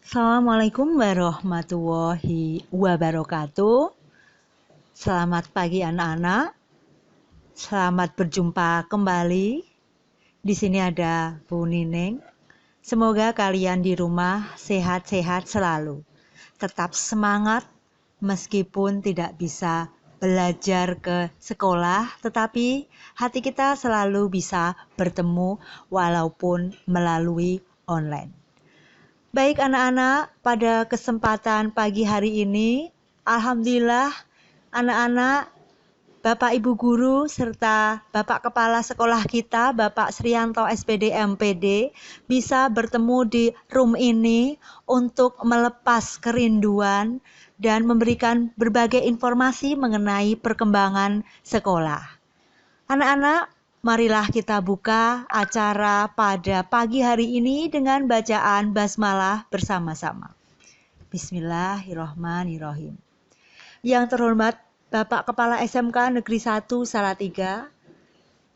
Assalamualaikum warahmatullahi wabarakatuh. Selamat pagi anak-anak. Selamat berjumpa kembali. Di sini ada Bu Nining. Semoga kalian di rumah sehat-sehat selalu. Tetap semangat meskipun tidak bisa belajar ke sekolah, tetapi hati kita selalu bisa bertemu walaupun melalui online. Baik anak-anak, pada kesempatan pagi hari ini, alhamdulillah anak-anak, Bapak Ibu Guru, serta Bapak Kepala Sekolah kita, Bapak Srianto SPD MPD, bisa bertemu di room ini untuk melepas kerinduan dan memberikan berbagai informasi mengenai perkembangan sekolah. Anak-anak, marilah kita buka acara pada pagi hari ini dengan bacaan basmalah bersama-sama. Bismillahirrahmanirrahim. Yang terhormat Bapak Kepala SMK Negeri 1 Salatiga,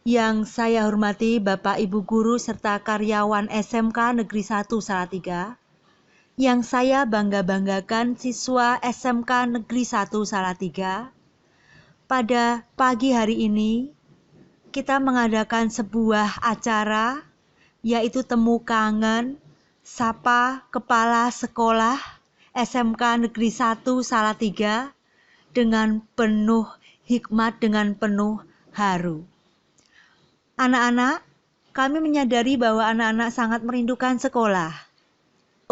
yang saya hormati Bapak Ibu Guru serta karyawan SMK Negeri 1 Salatiga, yang saya bangga-banggakan siswa SMK Negeri 1 Salatiga, pada pagi hari ini kita mengadakan sebuah acara, yaitu temu kangen sapa kepala sekolah SMK Negeri 1 Salatiga dengan penuh hikmat, dengan penuh haru. Anak-anak, kami menyadari bahwa anak-anak sangat merindukan sekolah.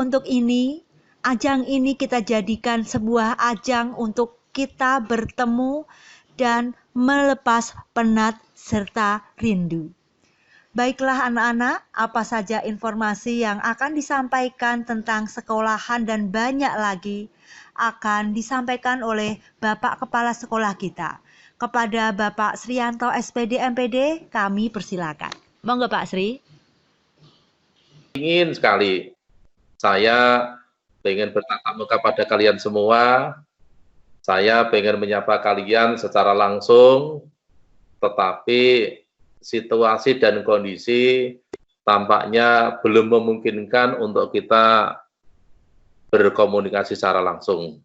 Untuk ini, ajang ini kita jadikan sebuah ajang untuk kita bertemu dan melepas penat serta rindu. Baiklah anak-anak, apa saja informasi yang akan disampaikan tentang sekolahan dan banyak lagi akan disampaikan oleh Bapak Kepala Sekolah kita. Kepada Bapak Srianto SPD MPD, kami persilakan. Monggo Pak Sri. Ingin sekali saya ingin bertatap muka pada kalian semua. Saya ingin menyapa kalian secara langsung, tetapi situasi dan kondisi tampaknya belum memungkinkan untuk kita berkomunikasi secara langsung.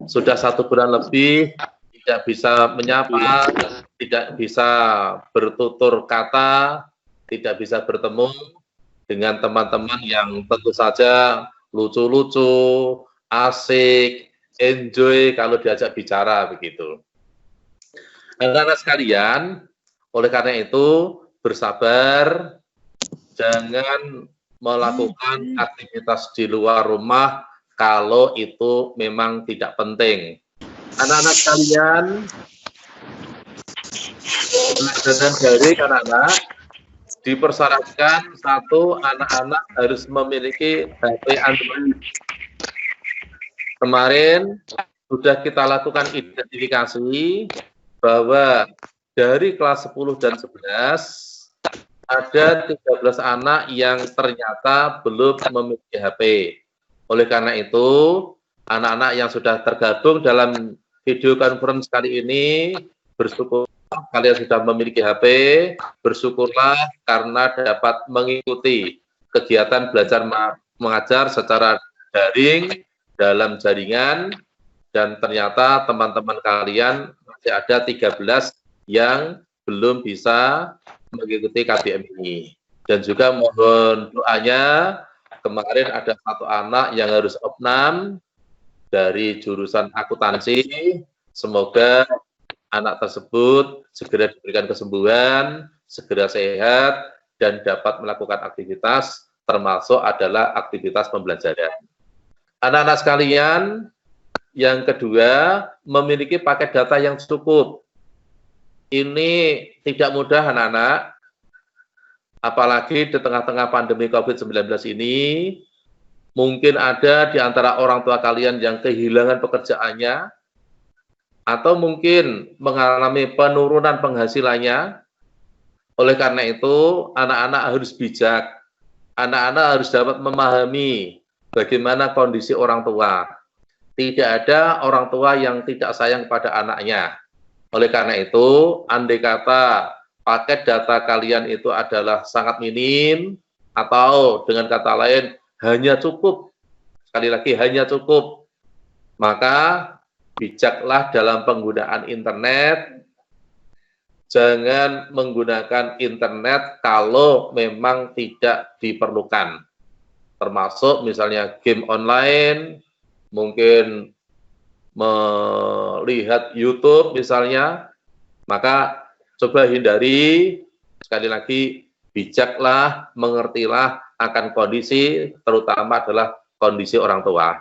Sudah 1 bulan lebih tidak bisa menyapa, tidak bisa bertutur kata, tidak bisa bertemu dengan teman-teman yang tentu saja lucu-lucu, asik, enjoy kalau diajak bicara begitu. Anak-anak sekalian, oleh karena itu bersabar, jangan melakukan aktivitas di luar rumah kalau itu memang tidak penting. Anak-anak sekalian, pelajaran daring anak-anak dipersyaratkan satu, anak-anak harus memiliki HP Android. Kemarin sudah kita lakukan identifikasi bahwa dari kelas 10 dan 11 ada 13 anak yang ternyata belum memiliki HP. Oleh karena itu, anak-anak yang sudah tergabung dalam video conference kali ini, bersyukur kalian sudah memiliki HP, bersyukurlah karena dapat mengikuti kegiatan belajar mengajar secara daring dalam jaringan, dan ternyata teman-teman kalian masih ada 13 yang belum bisa mengikuti KBM ini. Dan juga mohon doanya, kemarin ada 1 anak yang harus opnam dari jurusan akuntansi. Semoga anak tersebut segera diberikan kesembuhan, segera sehat, dan dapat melakukan aktivitas, termasuk adalah aktivitas pembelajaran. Anak-anak sekalian, yang kedua, memiliki paket data yang cukup. Ini tidak mudah anak-anak, apalagi di tengah-tengah pandemi COVID-19 ini. Mungkin ada di antara orang tua kalian yang kehilangan pekerjaannya, atau mungkin mengalami penurunan penghasilannya. Oleh karena itu, anak-anak harus bijak. Anak-anak harus dapat memahami bagaimana kondisi orang tua. Tidak ada orang tua yang tidak sayang pada anaknya. Oleh karena itu, andai kata paket data kalian itu adalah sangat minim, atau dengan kata lain, hanya cukup Sekali lagi, hanya cukup. Maka bijaklah dalam penggunaan internet, jangan menggunakan internet kalau memang tidak diperlukan. Termasuk misalnya game online, mungkin melihat YouTube misalnya, maka coba hindari. Sekali lagi, bijaklah, mengertilah akan kondisi, terutama adalah kondisi orang tua.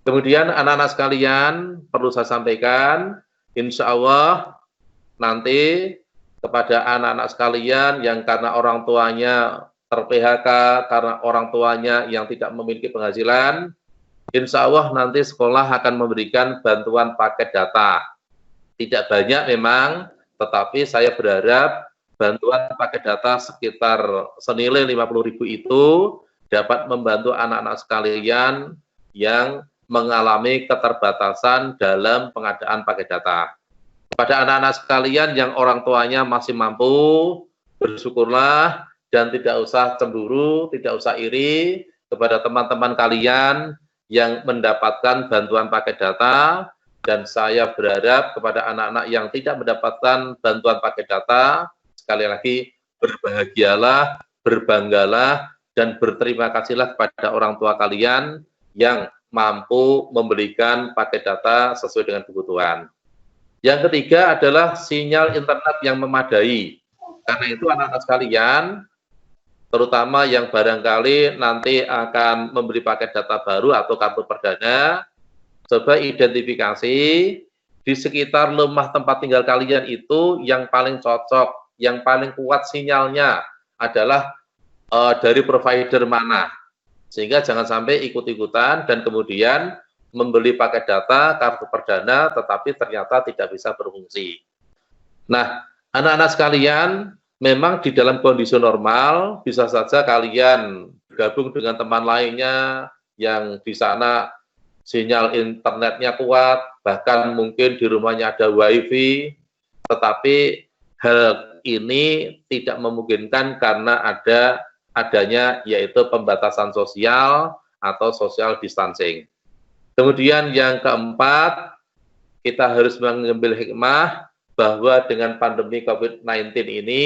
Kemudian anak-anak sekalian, perlu saya sampaikan, insya Allah nanti kepada anak-anak sekalian yang karena orang tuanya ter-PHK, karena orang tuanya yang tidak memiliki penghasilan, insya Allah nanti sekolah akan memberikan bantuan paket data. Tidak banyak memang, tetapi saya berharap bantuan paket data sekitar senilai 50.000 itu dapat membantu anak-anak sekalian yang mengalami keterbatasan dalam pengadaan paket data. Pada anak-anak sekalian yang orang tuanya masih mampu, bersyukurlah dan tidak usah cemburu, tidak usah iri kepada teman-teman kalian yang mendapatkan bantuan paket data, dan saya berharap kepada anak-anak yang tidak mendapatkan bantuan paket data, sekali lagi berbahagialah, berbanggalah, dan berterima kasihlah kepada orang tua kalian yang mampu memberikan paket data sesuai dengan kebutuhan. Yang ketiga adalah sinyal internet yang memadai. Karena itu anak-anak sekalian, terutama yang barangkali nanti akan membeli paket data baru atau kartu perdana, coba identifikasi di sekitar rumah tempat tinggal kalian itu yang paling cocok, yang paling kuat sinyalnya adalah dari provider mana. Sehingga jangan sampai ikut-ikutan dan kemudian membeli paket data, kartu perdana, tetapi ternyata tidak bisa berfungsi. Nah, anak-anak sekalian, memang di dalam kondisi normal, bisa saja kalian bergabung dengan teman lainnya yang di sana sinyal internetnya kuat, bahkan mungkin di rumahnya ada wifi, tetapi hal ini tidak memungkinkan karena adanya yaitu pembatasan sosial atau social distancing. Kemudian yang keempat, kita harus mengambil hikmah bahwa dengan pandemi COVID-19 ini,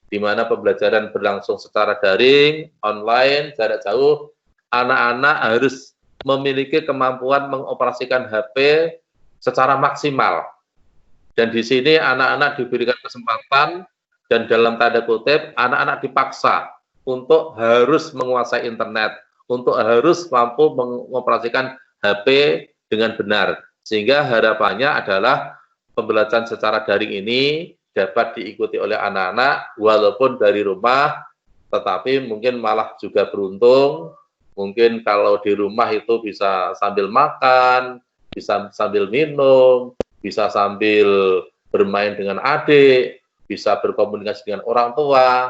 di mana pembelajaran berlangsung secara daring, online, jarak jauh, anak-anak harus memiliki kemampuan mengoperasikan HP secara maksimal. Dan di sini anak-anak diberikan kesempatan dan dalam tanda kutip, anak-anak dipaksa untuk harus menguasai internet, untuk harus mampu mengoperasikan HP dengan benar. Sehingga harapannya adalah pembelajaran secara daring ini dapat diikuti oleh anak-anak walaupun dari rumah, tetapi mungkin malah juga beruntung. Mungkin kalau di rumah itu bisa sambil makan, bisa sambil minum, bisa sambil bermain dengan adik, bisa berkomunikasi dengan orang tua.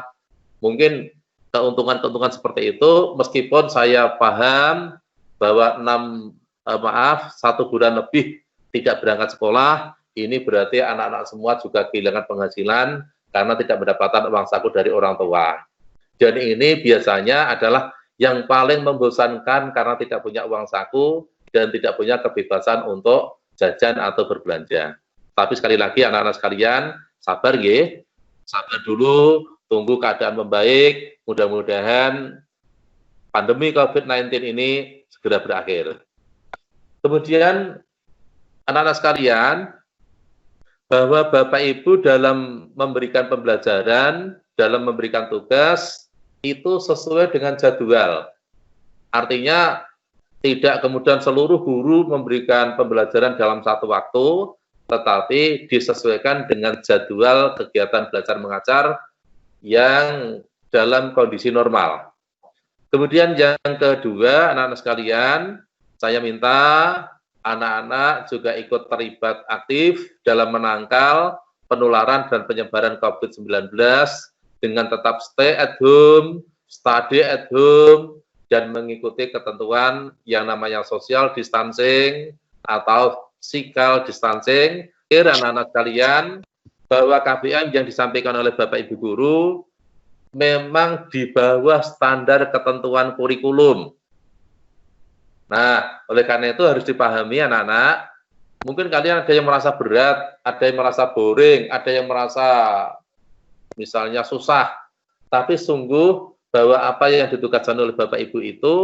Mungkin keuntungan-keuntungan seperti itu, meskipun saya paham bahwa 1 bulan lebih tidak berangkat sekolah, ini berarti anak-anak semua juga kehilangan penghasilan karena tidak mendapatkan uang saku dari orang tua. Dan ini biasanya adalah yang paling membosankan karena tidak punya uang saku dan tidak punya kebebasan untuk jajan atau berbelanja. Tapi sekali lagi anak-anak sekalian, sabar ya, sabar dulu, tunggu keadaan membaik, mudah-mudahan pandemi COVID-19 ini segera berakhir. Kemudian anak-anak sekalian, bahwa Bapak Ibu dalam memberikan pembelajaran, dalam memberikan tugas, itu sesuai dengan jadwal. Artinya, tidak kemudian seluruh guru memberikan pembelajaran dalam satu waktu, tetapi disesuaikan dengan jadwal kegiatan belajar mengajar yang dalam kondisi normal. Kemudian yang kedua, anak-anak sekalian, saya minta anak-anak juga ikut terlibat aktif dalam menangkal penularan dan penyebaran COVID-19 dengan tetap stay at home, study at home, dan mengikuti ketentuan yang namanya social distancing atau physical distancing. Anak-anak sekalian, bahwa KBM yang disampaikan oleh Bapak Ibu Guru memang di bawah standar ketentuan kurikulum. Nah, oleh karena itu harus dipahami anak-anak, mungkin kalian ada yang merasa berat, ada yang merasa boring, ada yang merasa misalnya susah, tapi sungguh bahwa apa yang ditugaskan oleh Bapak Ibu itu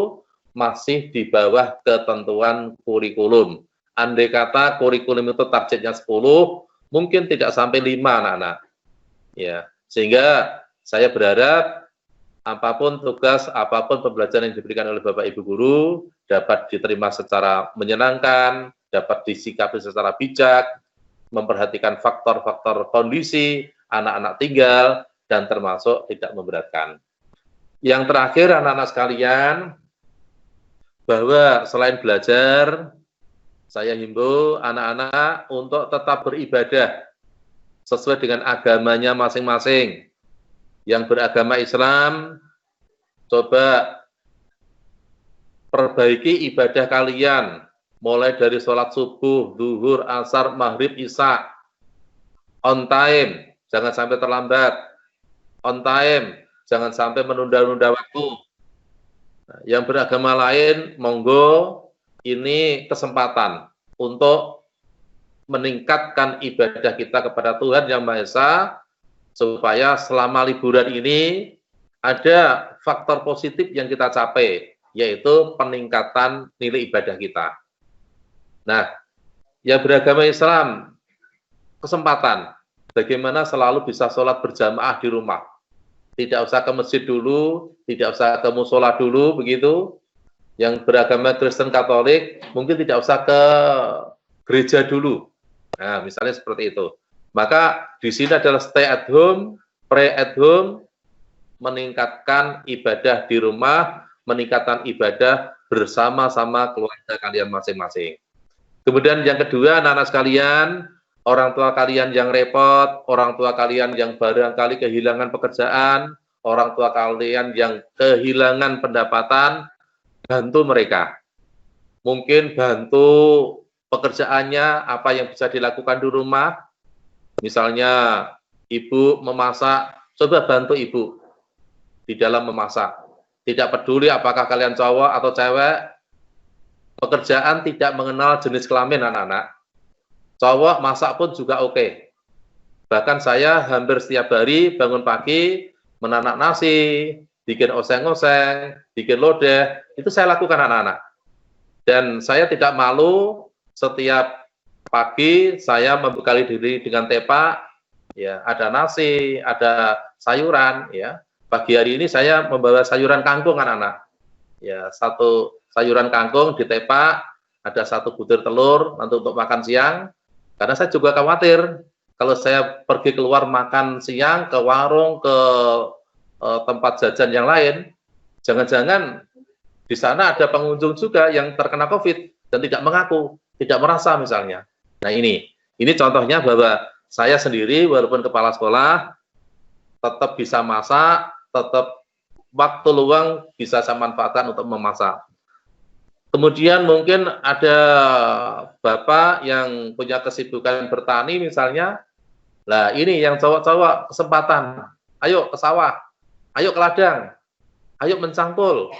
masih di bawah ketentuan kurikulum. Andai kata kurikulum itu targetnya 10, mungkin tidak sampai 5 anak-anak. Ya, sehingga saya berharap apapun tugas, apapun pembelajaran yang diberikan oleh Bapak Ibu guru dapat diterima secara menyenangkan, dapat disikapi secara bijak, memperhatikan faktor-faktor kondisi anak-anak tinggal, dan termasuk tidak memberatkan. Yang terakhir anak-anak sekalian, bahwa selain belajar, saya himbau anak-anak untuk tetap beribadah sesuai dengan agamanya masing-masing. Yang beragama Islam, coba perbaiki ibadah kalian, mulai dari sholat subuh, zuhur, asar, maghrib, isya, on time, jangan sampai terlambat, on time, jangan sampai menunda-nunda waktu. Nah, yang beragama lain, monggo, ini kesempatan untuk meningkatkan ibadah kita kepada Tuhan Yang Maha Esa, supaya selama liburan ini ada faktor positif yang kita capai, yaitu peningkatan nilai ibadah kita. Nah, yang beragama Islam, kesempatan bagaimana selalu bisa sholat berjamaah di rumah. Tidak usah ke masjid dulu, tidak usah ke musola dulu, begitu. Yang beragama Kristen Katolik, mungkin tidak usah ke gereja dulu. Nah, misalnya seperti itu. Maka di sini adalah stay at home, pray at home, meningkatkan ibadah di rumah, meningkatkan ibadah bersama-sama keluarga kalian masing-masing. Kemudian yang kedua, anak-anak sekalian, orang tua kalian yang repot, orang tua kalian yang barangkali kehilangan pekerjaan, orang tua kalian yang kehilangan pendapatan, bantu mereka. Mungkin bantu pekerjaannya, apa yang bisa dilakukan di rumah, misalnya ibu memasak, coba bantu ibu di dalam memasak. Tidak peduli apakah kalian cowok atau cewek, pekerjaan tidak mengenal jenis kelamin anak-anak. Cowok masak pun juga oke. Bahkan saya hampir setiap hari bangun pagi, menanak nasi, bikin oseng-oseng, bikin lodeh, itu saya lakukan anak-anak. Dan saya tidak malu setiap pagi saya membekali diri dengan tepak, ya, ada nasi, ada sayuran, ya. Pagi hari ini saya membawa sayuran kangkung anak-anak. Ya, satu sayuran kangkung ditepak, ada satu butir telur nanti untuk makan siang. Karena saya juga khawatir kalau saya pergi keluar makan siang ke warung, ke tempat jajan yang lain, jangan-jangan di sana ada pengunjung juga yang terkena COVID dan tidak mengaku, tidak merasa misalnya. Nah ini contohnya bahwa saya sendiri walaupun kepala sekolah tetap bisa masak, tetap waktu luang bisa saya manfaatkan untuk memasak. Kemudian mungkin ada bapak yang punya kesibukan bertani misalnya. Nah ini yang cowok-cowok kesempatan. Ayo ke sawah, ayo ke ladang, ayo mencangkul,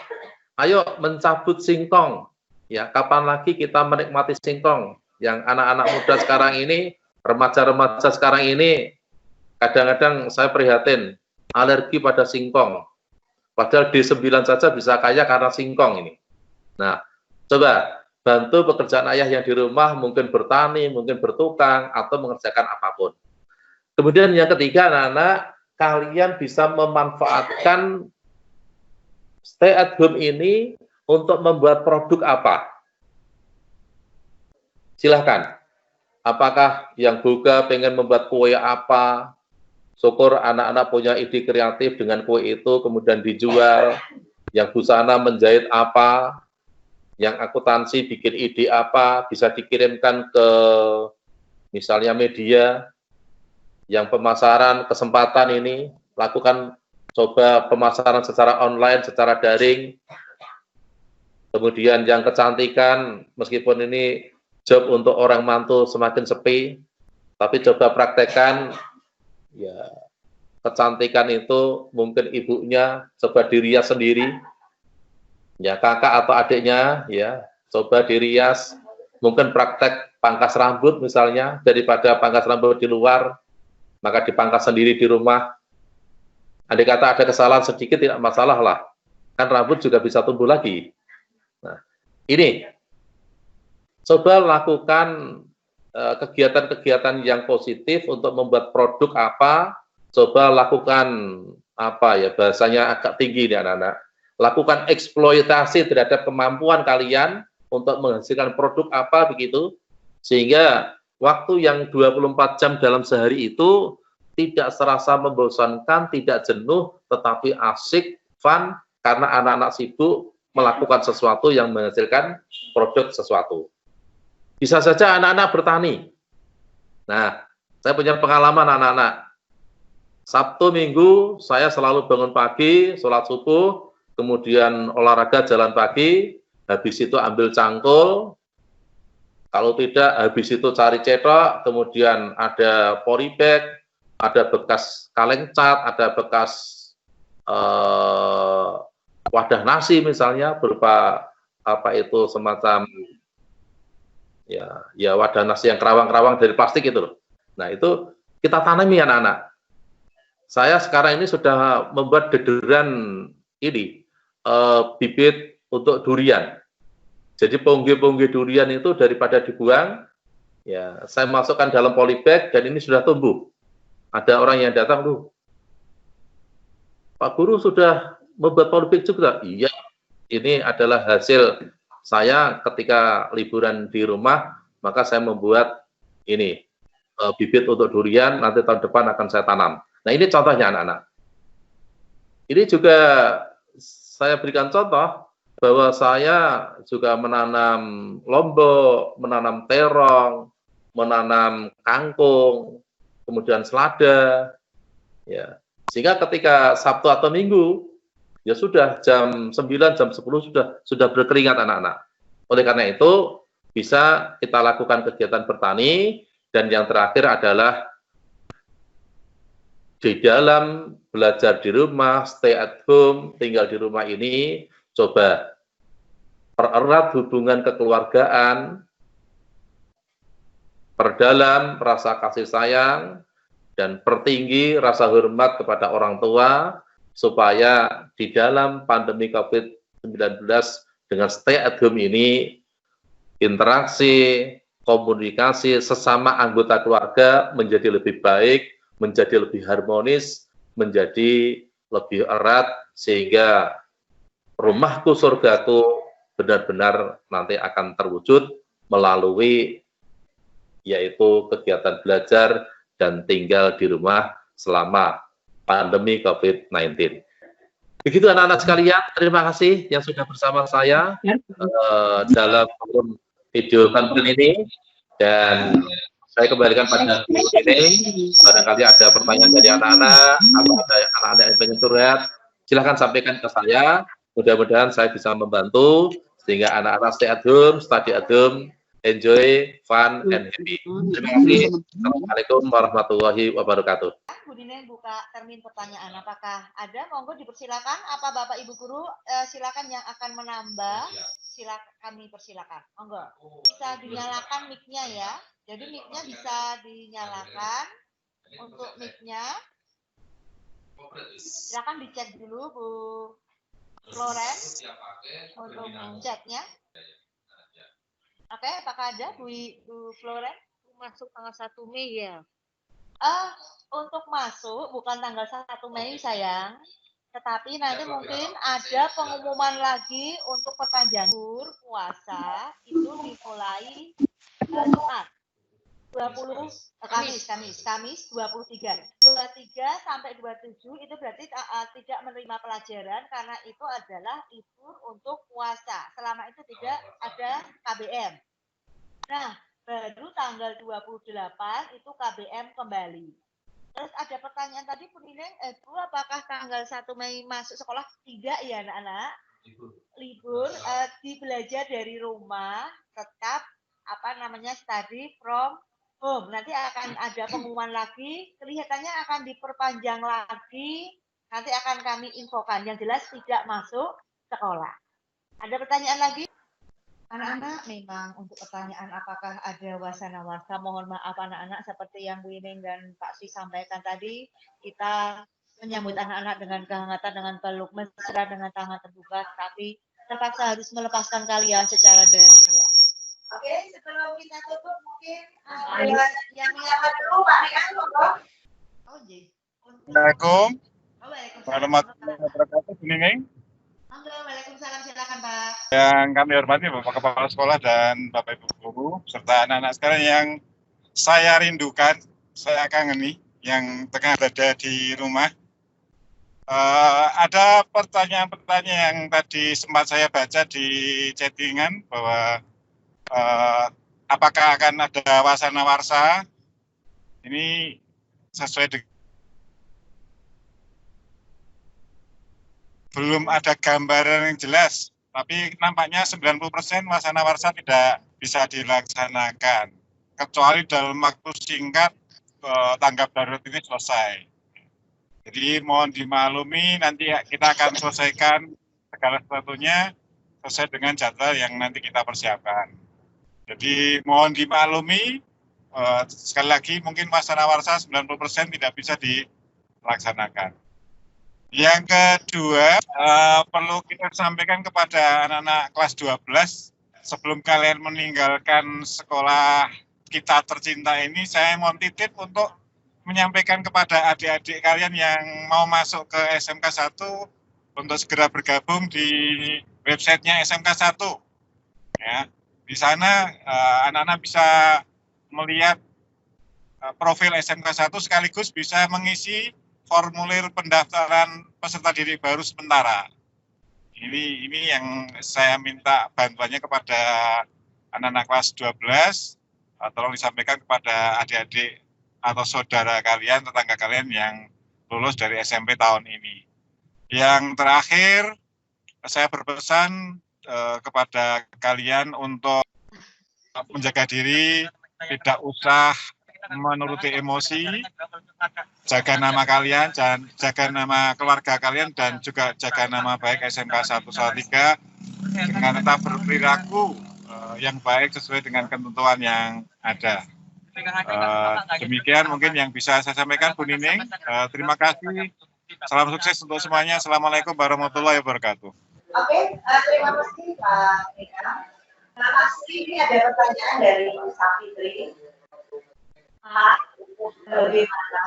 ayo mencabut singkong. Ya, kapan lagi kita menikmati singkong? Yang anak-anak muda sekarang ini, remaja-remaja sekarang ini, kadang-kadang saya prihatin, alergi pada singkong. Padahal D9 saja bisa kaya karena singkong ini. Nah, coba bantu pekerjaan ayah yang di rumah, mungkin bertani, mungkin bertukang, atau mengerjakan apapun. Kemudian yang ketiga, anak-anak, kalian bisa memanfaatkan stay at home ini untuk membuat produk apa? Silahkan. Apakah yang boga pengen membuat kue apa? Syukur anak-anak punya ide kreatif dengan kue itu, kemudian dijual. Yang busana menjahit apa? Yang akuntansi bikin ide apa? Bisa dikirimkan ke misalnya media. Yang pemasaran kesempatan ini, lakukan coba pemasaran secara online, secara daring. Kemudian yang kecantikan, meskipun ini job untuk orang mantu semakin sepi, tapi coba praktekkan, ya kecantikan itu mungkin ibunya coba dirias sendiri, ya kakak atau adiknya, ya coba dirias, mungkin praktek pangkas rambut misalnya, daripada pangkas rambut di luar, maka dipangkas sendiri di rumah. Andai kata ada kesalahan sedikit tidak masalah lah, kan rambut juga bisa tumbuh lagi. Nah, ini coba lakukan kegiatan-kegiatan yang positif untuk membuat produk apa, coba lakukan apa ya, bahasanya agak tinggi nih anak-anak, lakukan eksploitasi terhadap kemampuan kalian untuk menghasilkan produk apa begitu, sehingga waktu yang 24 jam dalam sehari itu tidak serasa membosankan, tidak jenuh, tetapi asik, fun, karena anak-anak sibuk melakukan sesuatu yang menghasilkan produk sesuatu. Bisa saja anak-anak bertani. Nah, saya punya pengalaman anak-anak. Sabtu Minggu saya selalu bangun pagi, sholat subuh, kemudian olahraga jalan pagi, habis itu ambil cangkul, kalau tidak habis itu cari cetok, kemudian ada polybag, ada bekas kaleng cat, ada bekas wadah nasi misalnya, berupa apa itu semacam ya wadah nasi yang kerawang-kerawang dari plastik itu loh. Nah itu kita tanami anak-anak. Saya sekarang ini sudah membuat dederan ini bibit untuk durian. Jadi pongge-pongge durian itu daripada dibuang, ya saya masukkan dalam polybag dan ini sudah tumbuh. Ada orang yang datang tuh, Pak Guru sudah membuat polybag juga. Iya, ini adalah hasil saya ketika liburan di rumah, maka saya membuat ini bibit untuk durian, nanti tahun depan akan saya tanam. Nah ini contohnya anak-anak. Ini juga saya berikan contoh bahwa saya juga menanam lombok, menanam terong, menanam kangkung, kemudian selada, ya. Sehingga ketika Sabtu atau Minggu, ya sudah jam 9, jam 10 sudah berkeringat anak-anak. Oleh karena itu, bisa kita lakukan kegiatan bertani, dan yang terakhir adalah di dalam belajar di rumah, stay at home, tinggal di rumah ini, coba pererat hubungan kekeluargaan, perdalam rasa kasih sayang, dan pertinggi rasa hormat kepada orang tua, supaya di dalam pandemi COVID-19 dengan stay at home ini, interaksi, komunikasi sesama anggota keluarga menjadi lebih baik, menjadi lebih harmonis, menjadi lebih erat, sehingga rumahku surgaku benar-benar nanti akan terwujud melalui yaitu kegiatan belajar dan tinggal di rumah selama pandemi COVID-19. Begitu anak-anak sekalian, terima kasih yang sudah bersama saya dalam video conference ini, dan saya kembalikan pada video ini. Barangkali ada pertanyaan dari anak-anak atau ada anak-anak yang ingin curhat, silahkan sampaikan ke saya. Mudah-mudahan saya bisa membantu sehingga anak-anak stay at home, study at home, enjoy, fun, and happy. Terima kasih. Assalamualaikum warahmatullahi wabarakatuh. Bu Dine buka termin pertanyaan. Apakah ada? Monggo dipersilakan. Apa Bapak Ibu Guru silakan yang akan menambah? Silakan, kami persilakan. Monggo. Bisa dinyalakan mic-nya ya. Jadi mic-nya bisa dinyalakan untuk mic-nya. Silakan dicek dulu Bu Florence untuk cek-nya. Oke, apakah ada Bu Florence? Masuk tanggal 1 Mei ya? Untuk masuk bukan tanggal 1 Mei sayang, tetapi nanti mungkin ada pengumuman lagi untuk perpanjangan puasa itu dimulai Jumat 20 Kamis 23 sampai 27 itu berarti tidak menerima pelajaran karena itu adalah libur untuk puasa. Selama itu tidak ada KBM. Nah, baru tanggal 28 itu KBM kembali. Terus ada pertanyaan tadi Bu Nineng, Bu, apakah tanggal 1 Mei masuk sekolah? Tidak ya anak-anak. Libur belajar dari rumah, tetap study from home. Nanti akan ada pengumuman lagi, kelihatannya akan diperpanjang lagi, nanti akan kami infokan. Yang jelas tidak masuk sekolah. Ada pertanyaan lagi? Anak-anak memang untuk pertanyaan apakah ada wasana-wasa, mohon maaf anak-anak seperti yang Bu Ining dan Pak Sri sampaikan tadi, kita menyambut anak-anak dengan kehangatan, dengan peluk mesra, dengan tangan terbuka, tapi terpaksa harus melepaskan kalian secara daring ya. Oke, sebelum kita tutup mungkin yang menyapa dulu Pak Nikan dulu. Oh, Ji. Assalamualaikum Waalaikumsalam. warahmatullahi wabarakatuh. Bu Nining, Waalaikumsalam, silakan Pak. yang kami hormati Bapak Kepala Sekolah dan Bapak Ibu Guru, serta anak-anak sekalian yang saya rindukan, saya kangeni, yang tengah berada di rumah. Ada pertanyaan-pertanyaan yang tadi sempat saya baca di chattingan bahwa apakah akan ada wasana warsa. Ini sesuai dengan belum ada gambaran yang jelas, tapi nampaknya 90% wasana warsa tidak bisa dilaksanakan, kecuali dalam waktu singkat tanggap darurat ini selesai. Jadi mohon dimaklumi, nanti kita akan selesaikan segala sesuatunya sesuai dengan jadwal yang nanti kita persiapkan. Jadi mohon dimaklumi, sekali lagi mungkin wasana warsa 90% tidak bisa dilaksanakan. Yang kedua, perlu kita sampaikan kepada anak-anak kelas 12, sebelum kalian meninggalkan sekolah kita tercinta ini, saya mohon titip untuk menyampaikan kepada adik-adik kalian yang mau masuk ke SMK 1 untuk segera bergabung di websitenya SMK 1. Ya, di sana anak-anak bisa melihat profil SMK 1 sekaligus bisa mengisi formulir pendaftaran peserta didik baru sementara. Ini yang saya minta bantuannya kepada anak-anak kelas 12, tolong disampaikan kepada adik-adik atau saudara kalian, tetangga kalian yang lulus dari SMP tahun ini. Yang terakhir, saya berpesan kepada kalian untuk menjaga diri, tidak usah menuruti emosi, jaga nama kalian, jaga nama keluarga kalian, dan juga jaga nama baik SMK 1 Salatiga dengan tetap berperilaku yang baik sesuai dengan ketentuan yang ada. Demikian mungkin yang bisa saya sampaikan, Bu Nining. Terima kasih. Salam sukses untuk semuanya. Assalamualaikum warahmatullahi wabarakatuh. Oke, terima kasih Pak Eka. Nah, pasti ini ada pertanyaan dari Safitri. Pak, bagaimana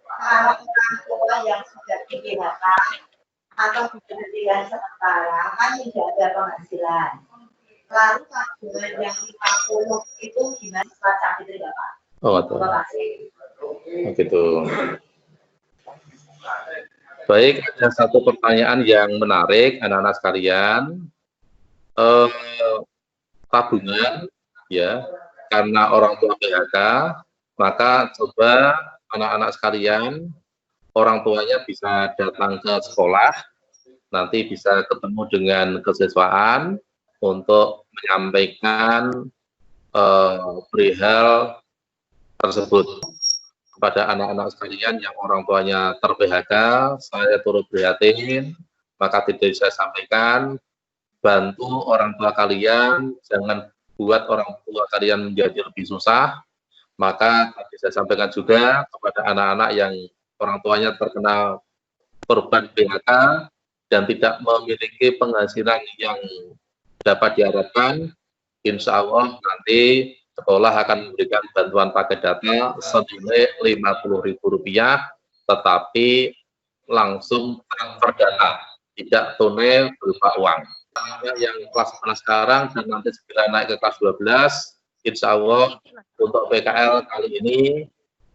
kalau orang tua yang sudah di PHK atau diberhentikan sementara kan tidak ada penghasilan? Lalu tabungan yang 50 itu gimana Pak Safitri Bapak? Oh, terima kasih. Begitu. Baik, ada satu pertanyaan yang menarik, anak-anak sekalian. Tabungan, ya, karena orang tua PHK, maka coba anak-anak sekalian, orang tuanya bisa datang ke sekolah, nanti bisa ketemu dengan kesiswaan untuk menyampaikan perihal tersebut kepada anak-anak sekalian yang orang tuanya ter-PHK. Saya turut prihatin, maka tidak saya sampaikan, bantu orang tua kalian, jangan buat orang tua kalian menjadi lebih susah. Maka tadi saya sampaikan juga kepada anak-anak yang orang tuanya terkena korban PHK dan tidak memiliki penghasilan yang dapat diharapkan, insya Allah nanti sekolah akan memberikan bantuan paket data senilai Rp50.000, tetapi langsung transfer data, tidak tunai berupa uang. Yang kelas 11 sekarang dan nanti segera naik ke kelas 12, insya Allah untuk PKL kali ini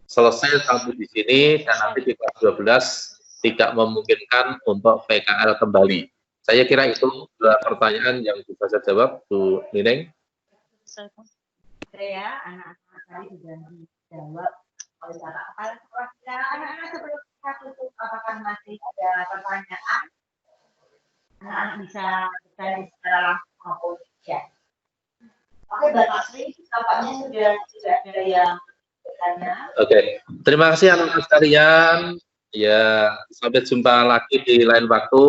selesai sampai di sini, dan nanti di kelas 12 tidak memungkinkan untuk PKL kembali. Saya kira itu adalah pertanyaan yang bisa saya jawab, Bu Nining. Ya, anak-anak tadi sudah dijawab oleh Bapak Kepala Sekolah kita. Anak-anak sebelum kita tutup, apakah masih ada pertanyaan? Anak-anak bisa bertanya secara langsung maupun chat. Oke, Bapak Sri, tampaknya sudah ada yang bertanya. Oke, terima kasih anak-anak sekalian. Ya, sampai jumpa lagi di lain waktu.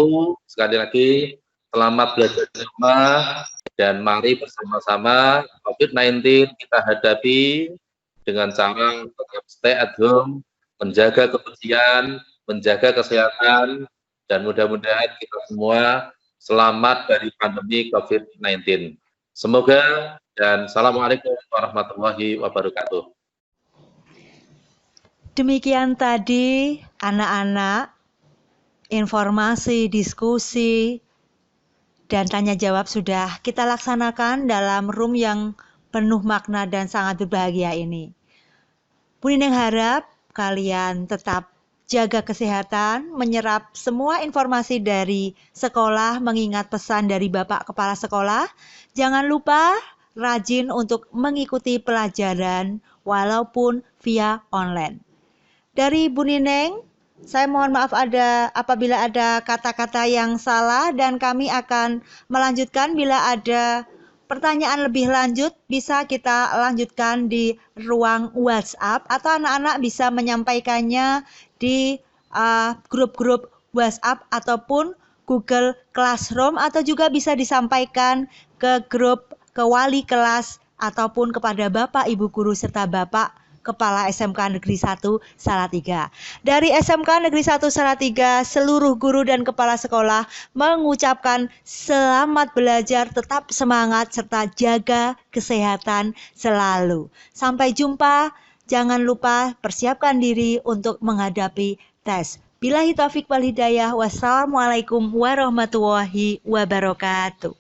Sekali lagi, selamat belajar di rumah. Dan mari bersama-sama COVID-19 kita hadapi dengan cara tetap stay at home, menjaga kebersihan, menjaga kesehatan, dan mudah-mudahan kita semua selamat dari pandemi COVID-19. Semoga, dan Assalamualaikum warahmatullahi wabarakatuh. Demikian tadi anak-anak, informasi, diskusi, dan tanya jawab sudah kita laksanakan dalam room yang penuh makna dan sangat berbahagia ini. Bu Nining harap kalian tetap jaga kesehatan, menyerap semua informasi dari sekolah, mengingat pesan dari Bapak Kepala Sekolah. Jangan lupa rajin untuk mengikuti pelajaran walaupun via online. Dari Bu Nining, saya mohon maaf apabila ada kata-kata yang salah, dan kami akan melanjutkan bila ada pertanyaan lebih lanjut bisa kita lanjutkan di ruang WhatsApp, atau anak-anak bisa menyampaikannya di grup-grup WhatsApp ataupun Google Classroom, atau juga bisa disampaikan ke grup, ke wali kelas, ataupun kepada Bapak Ibu Guru serta Bapak Kepala SMK Negeri 1 Salatiga. Dari SMK Negeri 1 Salatiga, seluruh guru dan kepala sekolah mengucapkan selamat belajar, tetap semangat, serta jaga kesehatan selalu. Sampai jumpa, jangan lupa persiapkan diri untuk menghadapi tes. Billahi taufiq wal hidayah. Wassalamualaikum warahmatullahi wabarakatuh.